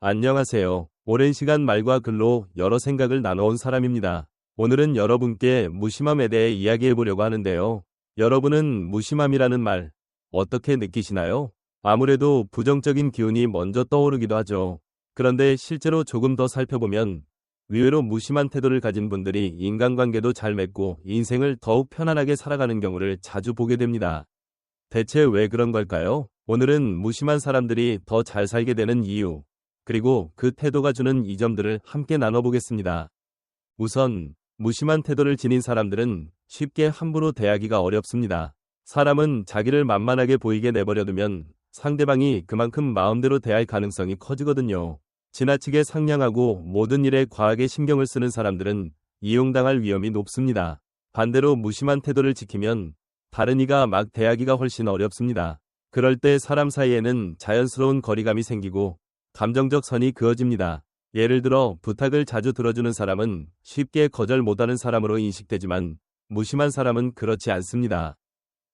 안녕하세요. 오랜 시간 말과 글로 여러 생각을 나눠온 사람입니다. 오늘은 여러분께 무심함에 대해 이야기해 보려고 하는데요. 여러분은 무심함이라는 말 어떻게 느끼시나요? 아무래도 부정적인 기운이 먼저 떠오르기도 하죠. 그런데 실제로 조금 더 살펴보면 의외로 무심한 태도를 가진 분들이 인간관계도 잘 맺고 인생을 더욱 편안하게 살아가는 경우를 자주 보게 됩니다. 대체 왜 그런 걸까요? 오늘은 무심한 사람들이 더 잘 살게 되는 이유, 그리고 그 태도가 주는 이점들을 함께 나눠보겠습니다. 우선, 무심한 태도를 지닌 사람들은 쉽게 함부로 대하기가 어렵습니다. 사람은 자기를 만만하게 보이게 내버려두면 상대방이 그만큼 마음대로 대할 가능성이 커지거든요. 지나치게 상냥하고 모든 일에 과하게 신경을 쓰는 사람들은 이용당할 위험이 높습니다. 반대로 무심한 태도를 지키면 다른 이가 막 대하기가 훨씬 어렵습니다. 그럴 때 사람 사이에는 자연스러운 거리감이 생기고 감정적 선이 그어집니다. 예를 들어 부탁을 자주 들어주는 사람은 쉽게 거절 못하는 사람으로 인식되지만 무심한 사람은 그렇지 않습니다.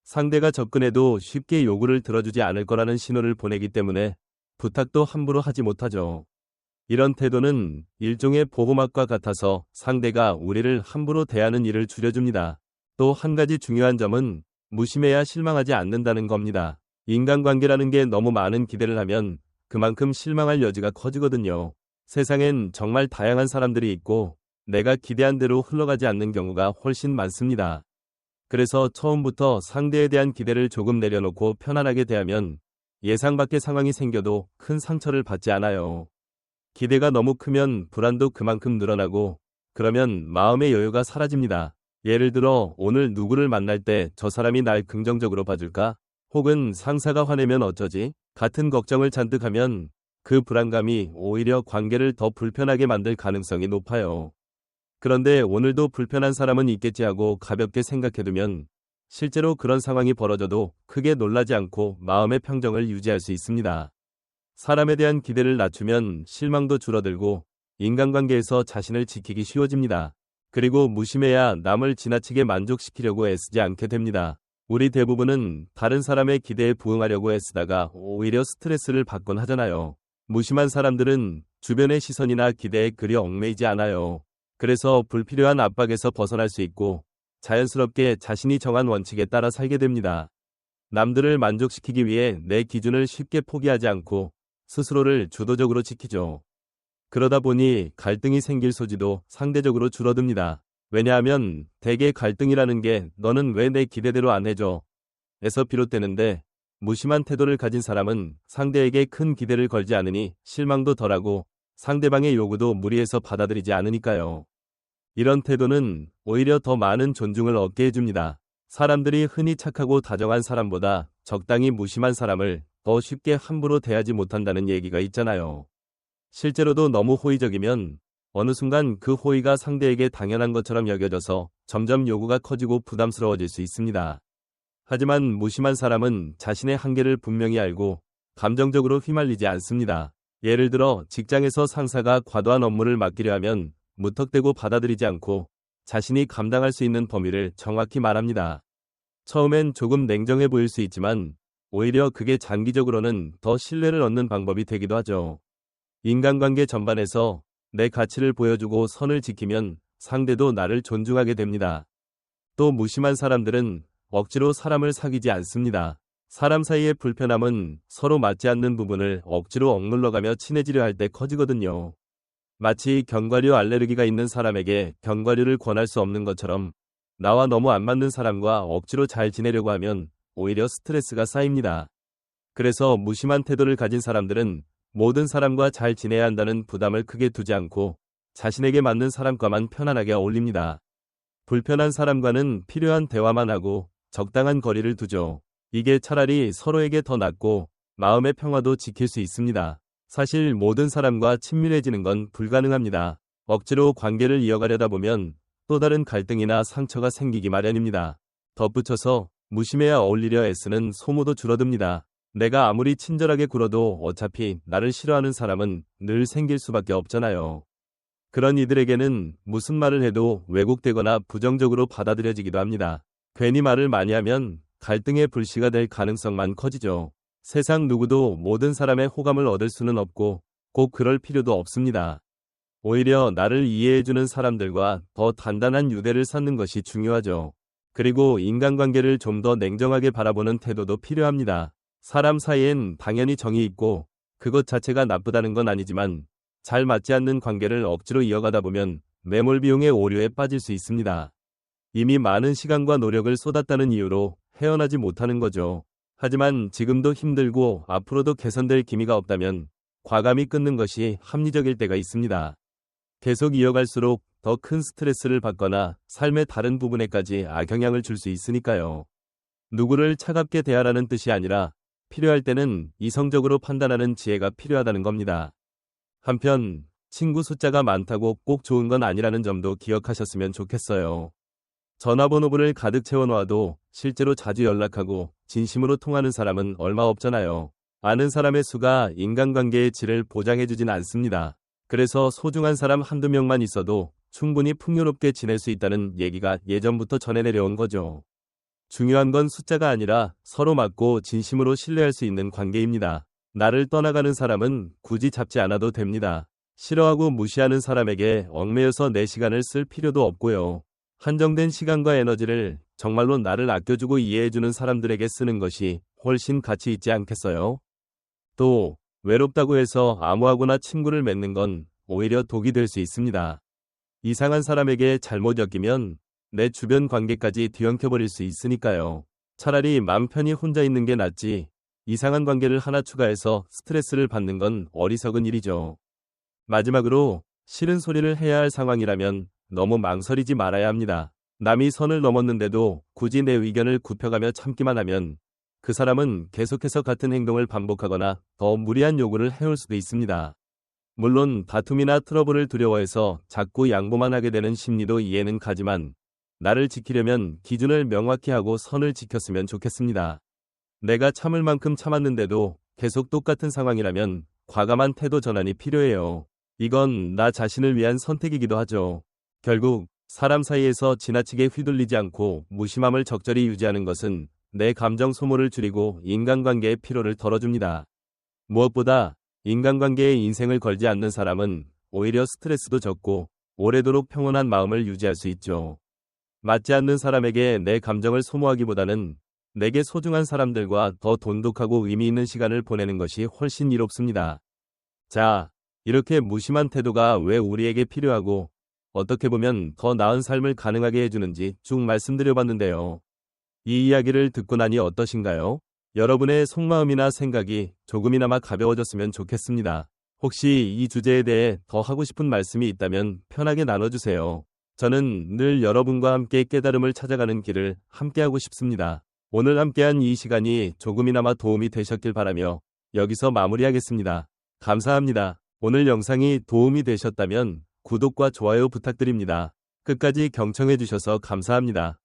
상대가 접근해도 쉽게 요구를 들어주지 않을 거라는 신호를 보내기 때문에 부탁도 함부로 하지 못하죠. 이런 태도는 일종의 보호막과 같아서 상대가 우리를 함부로 대하는 일을 줄여줍니다. 또 한 가지 중요한 점은 무심해야 실망하지 않는다는 겁니다. 인간관계라는 게 너무 많은 기대를 하면 그만큼 실망할 여지가 커지거든요. 세상엔 정말 다양한 사람들이 있고 내가 기대한 대로 흘러가지 않는 경우가 훨씬 많습니다. 그래서 처음부터 상대에 대한 기대를 조금 내려놓고 편안하게 대하면 예상 밖의 상황이 생겨도 큰 상처를 받지 않아요. 기대가 너무 크면 불안도 그만큼 늘어나고 그러면 마음의 여유가 사라집니다. 예를 들어 오늘 누구를 만날 때 저 사람이 날 긍정적으로 봐줄까? 혹은 상사가 화내면 어쩌지? 같은 걱정을 잔뜩 하면 그 불안감이 오히려 관계를 더 불편하게 만들 가능성이 높아요. 그런데 오늘도 불편한 사람은 있겠지 하고 가볍게 생각해두면 실제로 그런 상황이 벌어져도 크게 놀라지 않고 마음의 평정을 유지할 수 있습니다. 사람에 대한 기대를 낮추면 실망도 줄어들고 인간관계에서 자신을 지키기 쉬워집니다. 그리고 무심해야 남을 지나치게 만족시키려고 애쓰지 않게 됩니다. 우리 대부분은 다른 사람의 기대에 부응하려고 애쓰다가 오히려 스트레스를 받곤 하잖아요. 무심한 사람들은 주변의 시선이나 기대에 그리 얽매이지 않아요. 그래서 불필요한 압박에서 벗어날 수 있고 자연스럽게 자신이 정한 원칙에 따라 살게 됩니다. 남들을 만족시키기 위해 내 기준을 쉽게 포기하지 않고 스스로를 주도적으로 지키죠. 그러다 보니 갈등이 생길 소지도 상대적으로 줄어듭니다. 왜냐하면 대개 갈등이라는 게 너는 왜 내 기대대로 안 해줘? 에서 비롯되는데 무심한 태도를 가진 사람은 상대에게 큰 기대를 걸지 않으니 실망도 덜하고 상대방의 요구도 무리해서 받아들이지 않으니까요. 이런 태도는 오히려 더 많은 존중을 얻게 해줍니다. 사람들이 흔히 착하고 다정한 사람보다 적당히 무심한 사람을 더 쉽게 함부로 대하지 못한다는 얘기가 있잖아요. 실제로도 너무 호의적이면 어느 순간 그 호의가 상대에게 당연한 것처럼 여겨져서 점점 요구가 커지고 부담스러워질 수 있습니다. 하지만 무심한 사람은 자신의 한계를 분명히 알고 감정적으로 휘말리지 않습니다. 예를 들어 직장에서 상사가 과도한 업무를 맡기려 하면 무턱대고 받아들이지 않고 자신이 감당할 수 있는 범위를 정확히 말합니다. 처음엔 조금 냉정해 보일 수 있지만 오히려 그게 장기적으로는 더 신뢰를 얻는 방법이 되기도 하죠. 인간관계 전반에서 내 가치를 보여주고 선을 지키면 상대도 나를 존중하게 됩니다. 또 무심한 사람들은 억지로 사람을 사귀지 않습니다. 사람 사이의 불편함은 서로 맞지 않는 부분을 억지로 억눌러가며 친해지려 할 때 커지거든요. 마치 견과류 알레르기가 있는 사람에게 견과류를 권할 수 없는 것처럼 나와 너무 안 맞는 사람과 억지로 잘 지내려고 하면 오히려 스트레스가 쌓입니다. 그래서 무심한 태도를 가진 사람들은 모든 사람과 잘 지내야 한다는 부담을 크게 두지 않고 자신에게 맞는 사람과만 편안하게 어울립니다. 불편한 사람과는 필요한 대화만 하고 적당한 거리를 두죠. 이게 차라리 서로에게 더 낫고 마음의 평화도 지킬 수 있습니다. 사실 모든 사람과 친밀해지는 건 불가능합니다. 억지로 관계를 이어가려다 보면 또 다른 갈등이나 상처가 생기기 마련입니다. 덧붙여서 무심해야 어울리려 애쓰는 소모도 줄어듭니다. 내가 아무리 친절하게 굴어도 어차피 나를 싫어하는 사람은 늘 생길 수밖에 없잖아요. 그런 이들에게는 무슨 말을 해도 왜곡되거나 부정적으로 받아들여지기도 합니다. 괜히 말을 많이 하면 갈등의 불씨가 될 가능성만 커지죠. 세상 누구도 모든 사람의 호감을 얻을 수는 없고 꼭 그럴 필요도 없습니다. 오히려 나를 이해해주는 사람들과 더 단단한 유대를 쌓는 것이 중요하죠. 그리고 인간관계를 좀 더 냉정하게 바라보는 태도도 필요합니다. 사람 사이엔 당연히 정이 있고 그것 자체가 나쁘다는 건 아니지만 잘 맞지 않는 관계를 억지로 이어가다 보면 매몰 비용의 오류에 빠질 수 있습니다. 이미 많은 시간과 노력을 쏟았다는 이유로 헤어나지 못하는 거죠. 하지만 지금도 힘들고 앞으로도 개선될 기미가 없다면 과감히 끊는 것이 합리적일 때가 있습니다. 계속 이어갈수록 더 큰 스트레스를 받거나 삶의 다른 부분에까지 악영향을 줄 수 있으니까요. 누구를 차갑게 대하라는 뜻이 아니라 필요할 때는 이성적으로 판단하는 지혜가 필요하다는 겁니다. 한편 친구 숫자가 많다고 꼭 좋은 건 아니라는 점도 기억하셨으면 좋겠어요. 전화번호부를 가득 채워놓아도 실제로 자주 연락하고 진심으로 통하는 사람은 얼마 없잖아요. 아는 사람의 수가 인간관계의 질을 보장해주진 않습니다. 그래서 소중한 사람 한두 명만 있어도 충분히 풍요롭게 지낼 수 있다는 얘기가 예전부터 전해 내려온 거죠. 중요한 건 숫자가 아니라 서로 맞고 진심으로 신뢰할 수 있는 관계입니다. 나를 떠나가는 사람은 굳이 잡지 않아도 됩니다. 싫어하고 무시하는 사람에게 얽매여서 내 시간을 쓸 필요도 없고요. 한정된 시간과 에너지를 정말로 나를 아껴주고 이해해주는 사람들에게 쓰는 것이 훨씬 가치 있지 않겠어요? 또 외롭다고 해서 아무하고나 친구를 맺는 건 오히려 독이 될 수 있습니다. 이상한 사람에게 잘못 엮이면 내 주변 관계까지 뒤엉켜버릴 수 있으니까요. 차라리 맘 편히 혼자 있는 게 낫지 이상한 관계를 하나 추가해서 스트레스를 받는 건 어리석은 일이죠. 마지막으로 싫은 소리를 해야 할 상황이라면 너무 망설이지 말아야 합니다. 남이 선을 넘었는데도 굳이 내 의견을 굽혀가며 참기만 하면 그 사람은 계속해서 같은 행동을 반복하거나 더 무리한 요구를 해올 수도 있습니다. 물론 다툼이나 트러블을 두려워해서 자꾸 양보만 하게 되는 심리도 이해는 가지만 나를 지키려면 기준을 명확히 하고 선을 지켰으면 좋겠습니다. 내가 참을 만큼 참았는데도 계속 똑같은 상황이라면 과감한 태도 전환이 필요해요. 이건 나 자신을 위한 선택이기도 하죠. 결국 사람 사이에서 지나치게 휘둘리지 않고 무심함을 적절히 유지하는 것은 내 감정 소모를 줄이고 인간관계의 피로를 덜어줍니다. 무엇보다 인간관계에 인생을 걸지 않는 사람은 오히려 스트레스도 적고 오래도록 평온한 마음을 유지할 수 있죠. 맞지 않는 사람에게 내 감정을 소모하기보다는 내게 소중한 사람들과 더 돈독하고 의미 있는 시간을 보내는 것이 훨씬 이롭습니다. 자, 이렇게 무심한 태도가 왜 우리에게 필요하고 어떻게 보면 더 나은 삶을 가능하게 해주는지 쭉 말씀드려봤는데요. 이 이야기를 듣고 나니 어떠신가요? 여러분의 속마음이나 생각이 조금이나마 가벼워졌으면 좋겠습니다. 혹시 이 주제에 대해 더 하고 싶은 말씀이 있다면 편하게 나눠주세요. 저는 늘 여러분과 함께 깨달음을 찾아가는 길을 함께하고 싶습니다. 오늘 함께한 이 시간이 조금이나마 도움이 되셨길 바라며 여기서 마무리하겠습니다. 감사합니다. 오늘 영상이 도움이 되셨다면 구독과 좋아요 부탁드립니다. 끝까지 경청해주셔서 감사합니다.